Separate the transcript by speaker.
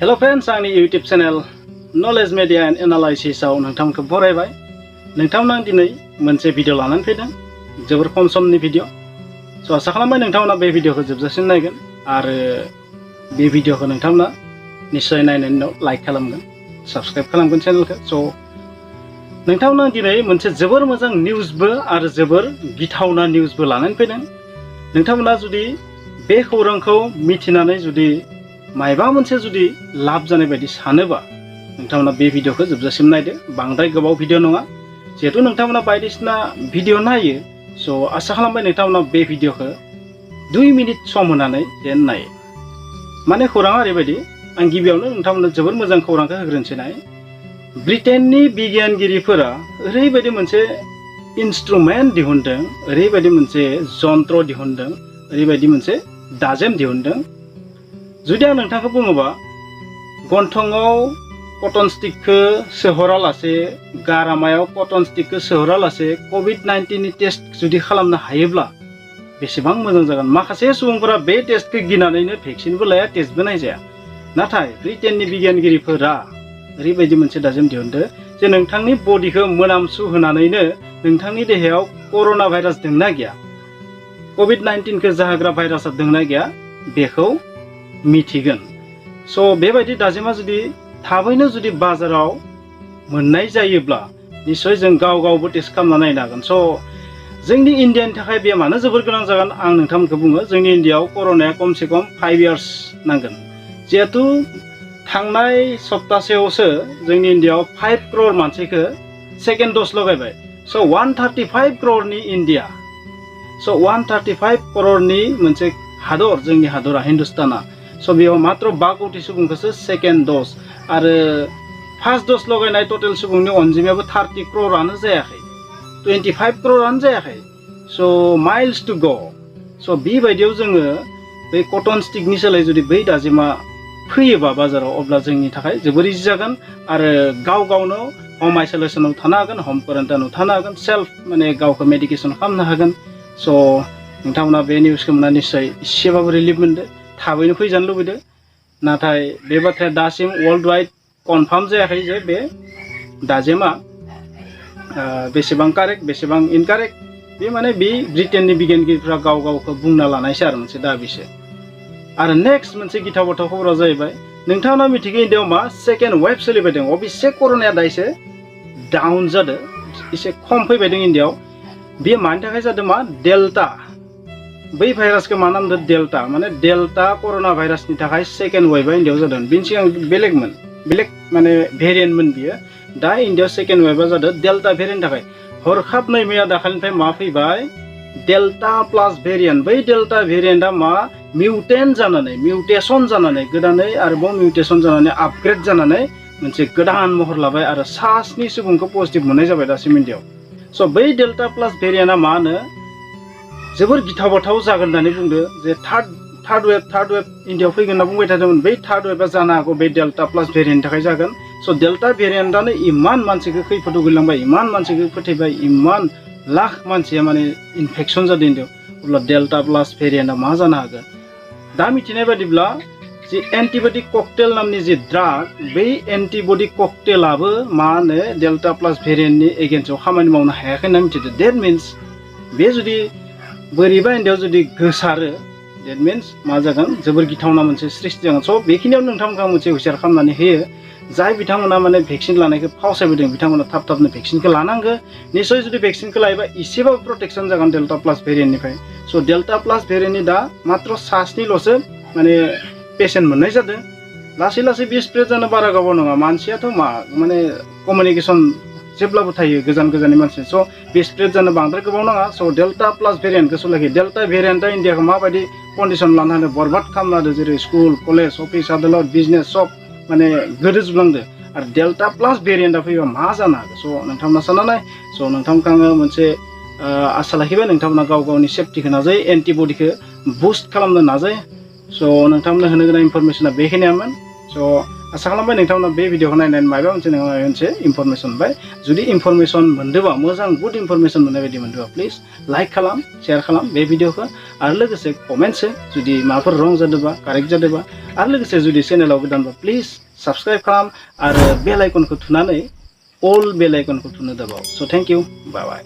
Speaker 1: Hello friends, आंनि YouTube channel knowledge media and analysis आव नोंथांमोनखौ बरायबाय। नोंथांमोना दिनै मोनसे भिडिअ लानानै फैदों, जोबोर खम समनि भिडिअ। आसा खालामबाय नोंथांमोना बे भिडिअखौ जोबजासिम नायगोन आरो बे भिडिअखौ नोंथांमोना निश्चय नायनायनि उनाव लाइक खालामगोन, साबस्क्राइब खालामगोन चेनेलखौ। नोंथांमोना दिनै मोनसे जोबोर मोजां निउसबो आरो जोबोर गिथावना निउसबो लानानै फैदों। नोंथांमोना जुदि बे खौरांखौ मिथिनानै जुदि मायबा मोनसे जुदि लाब जानाय बायदि सानोबा नोंथांमोना बे भिडिअखौ जोबजासिम नायदो। बांद्राय गोबाव भिडिअ नङा, जिहेतु नोंथांमोना बायदिसिना भिडिअ नायो। आसा खालामबाय नोंथांमोना बे भिडिअखौ 2 मिनिट सम होनानै जेन नायो। माने खौराङा ओरैबायदि, आं गिबियावनो नोंथांमोननो जोबोर मोजां खौरांखौ होग्रोनोसै नाय। ब्रिटेननि बिगियानगिरिफोरा ओरैबायदि मोनसे इन्सट्रुमेन्ट दिहुनदों, ओरैबायदि मोनसे जन्त्र दिहुनदों, ओरैबायदि मोनसे दाजेम दिहुनदों। जुदि आं नोंथांखौ बुङोबा, गन्थङाव कटन स्टिकखौ सोहरालासे, गारामायाव कटन स्टिकखौ सोहरालासे COVID-19 नि टेस्ट जुदि खालामनो हायोब्ला बेसेबां मोजां जागोन। माखासे सुबुंफोरा बे टेस्टखौ गिनानैनो भेक्सिनबो लाया, टेस्टबो नायजाया। नाथाय ब्रिटेननि बिगियानगिरिफोरा ओरैबायदि मोनसे दाजेम दिहुनदों जे नोंथांनि बडिखौ मोनामसु होनानैनो नोंथांनि देहायाव कर'ना भाइरास दंना गैया, COVID-19 खौ जाहोग्रा भाइरासआ दंना गैया बेखौ मिथिगोन। बेबायदि दाजेमा जुदि थाबैनो जुदि बाजाराव मोननाय जायोब्ला निश्चय जों गावबो टेस्ट खालामना नायनो हागोन। जोंनि इन्डियानि थाखाय बे मानो जोबोर गोनां जागोन आं नोंथांमोनखौ बुङो। जोंनि इन्डियायाव कर'नाया खमसे खम 5 इयार्स नांगोन। जिहेतु थांनाय सप्तासेयावसो जोंनि इन्डियायाव 5 क्र'र मानसिखौ सेकेन्ड द'ज लगायबाय। 135 क्र'रनि इन्डिया, 135 क्र'रनि मोनसे हादर, जोंनि हादरा हिन्दुस्ताना। बेयाव मात्र 5 कौटि सुबुंखौसो सेकेन्ड द'ज आरो फार्स्ट द'ज लगायनाय टटेल सुबुंनि अनजिमायाबो 30 क्र'रानो जायाखै, 25 क्र'रानो जायाखै। Miles to go'. बेबायदियाव जोङो बै कटन स्टिकनि सोलाय जुदि बै दाजेमा फैयोबा बाजाराव, अब्ला जोंनि थाखाय जोबोर इजि जागोन आरो गावनो हम आइसोलेसनाव थानो हागोन, हम क्वारेन्टाइनाव थानो हागोन, सेल्फ माने गावखौ मेडिकेसन खालामनो हागोन। नोंथांमोना बे निउसखौ मोनना निश्चय एसेबाबो रिलिफ मोनदो, थाबैनो फैजानो लुबैदो। नाथाय बे बाथ्राया दासिम वर्ल्ड वाइड कनफार्म जायाखै जे बे दाजेमा बेसेबां कारेक्ट बेसेबां इनकारेक्ट। बे माने बे ब्रिटेननि बिगियानगिरिफ्रा गावखौ बुंना लानायसो आरो मोनसे दाबिसो। आरो नेक्स्ट मोनसे गिथाव बाथाव खबरा जाहैबाय, नोंथांमोना मिथिगौ इन्डियायाव मा सेकेन्ड वेब सोलिबाय दं। अबेसे कर'नाया दा एसे डाउन जादों, एसे खम फैबाय दं इन्डियायाव। बे मानि थाखाय जादों मा, डेल्टा। बै भाइरासखौ मा नाम होनदों, डेल्टा। माने डेल्टा कर'ना भाइरासनि थाखाय सेकेन्ड वेबआ इन्डियायाव जादों। बेनि सिगां बेलेग माने भेरिएन्टमोन बियो। दा इन्डियायाव सेकेन्ड वेबआ जादों डेल्टा भेरिएन्टनि थाखाय। हरखाब नै मैया दाखालिनिफ्राय मा फैबाय, डेल्टा प्लास भेरिएन्ट। बै डेल्टा भेरिएन्टआ मा मिउटेसन जानानै गोदानै आरोबाव मिउटेसन जानानै आपग्रेड जानानै मोनसे गोदान महर लाबाय आरो 7 सुबुंखौ पजिटिभ मोननाय जाबाय दासिम इन्डियायाव। बै डेल्टा प्लास भेरिएन्टआ मा होनो जोबोर गिथाव बाथाव जागोन होननानै बुंदों जे थार्ड वेब इन्डियायाव फैगोन होनना बुंबाय थादोंमोन। बै थार्ड वेबआ जानो हागौ बे डेल्टा प्लास भेरिएन्टनि थाखाय जागोन। डेल्टा भेरिएन्टआनो इमान मानसिखौ खैफोदाव गोलैलांबाय, इमान मानसिखौ फोथैबाय, इमान लाख मानसिया माने इनफेक्सन जादों इन्डियायाव। अब्ला डेल्टा प्लास भेरिएन्टआ मा जानो हागोन। दा मिथिनाय बादिब्ला जे एन्टिबडि ककटेल नामनि जे ड्राग, बै एन्टिबडि ककटेलाबो मा होनो डेल्टा प्लास भेरिएन्टनि एगेन्स्टआव खामानि मावनो हायाखै होनना मिथिदों। डेट मिन्स बे जुदि बोरैबा इन्डियायाव जुदि गोसारो, डेट मिन्स मा जागोन, जोबोर गिथावना मोनसे सृष्टि जागोन। बेखिनियाव नोंथांमोनखौ मोनसे हुसियार खालामनानै होयो, जाय बिथांमोना माने भेक्सिन लानायखौ फावसायबोदों बिथांमोना थाबनो भेक्सिनखौ लानांगौ। निश्चय जुदि भेक्सिनखौ लायोबा एसेबाबो प्रटेक्सन जागोन डेल्टा प्लास भेरिएन्टनिफ्राय। डेल्टा प्लास भेरिएन्टनि दा मात्र 7निल'सो माने पेसेन्ट मोननाय जादों। लासै बे स्प्रेड जानो बारा गोबाव नङा। मानसियाथ' माने कमिउनिकेसन जेब्लाबो थायो गोजाननि मानसि। बे स्प्रेड जानो बांद्राय गोबाव नाङा। डेल्टा प्लास भेरिएन्टखौ सलाखि। डेल्टा भेरिएन्टआ इन्डियाखौ माबायदि कन्डिसन लानो हादों, बरबाद खालामनो हादों, जेरै स्कुल, कलेज, अफिस, आदालत, बिजनेस सब माने गोदोजोबलांदों। आरो डेल्टा प्लास भेरिएन्टआ फैबा मा जानो हागौ। नोंथांमोना सानना नाय। नोंथांमोनखौ आङो मोनसे आसा लाखिबाय, नोंथांमोना गावनि सेफटिखौ नाजायो, एन्टिबडिखौ बुस्ट खालामनो नाजायो। नोंथांमोननो होनो गोनां इनफरमेसना बेखिनियामोन। आसा खालामबाय नोंथांमोना बे भिडिअखौ नायनानै माबा मोनसे इनफरमेसन मोनबाय जुदि इनफरमेसन मोनदोंबा मोजां गुड इनफरमेसन मोननाय बायदि मोनदोंबा प्लिज लाइक खालाम शेयार खालाम बे भिडिअखौ आरो लोगोसे कमेन्ट्स हो जुदि माबाफोर रं जादोंबा कारेक्ट जादोंबा आरो लोगोसे जुदि चेनेलाव गोदानबा प्लिज साबस्क्राइब खालाम आरो बेल आइकनखौ थुनानै अल बेल आइकनखौ थुनो दाबाव स' थेंक इउ बाय बाय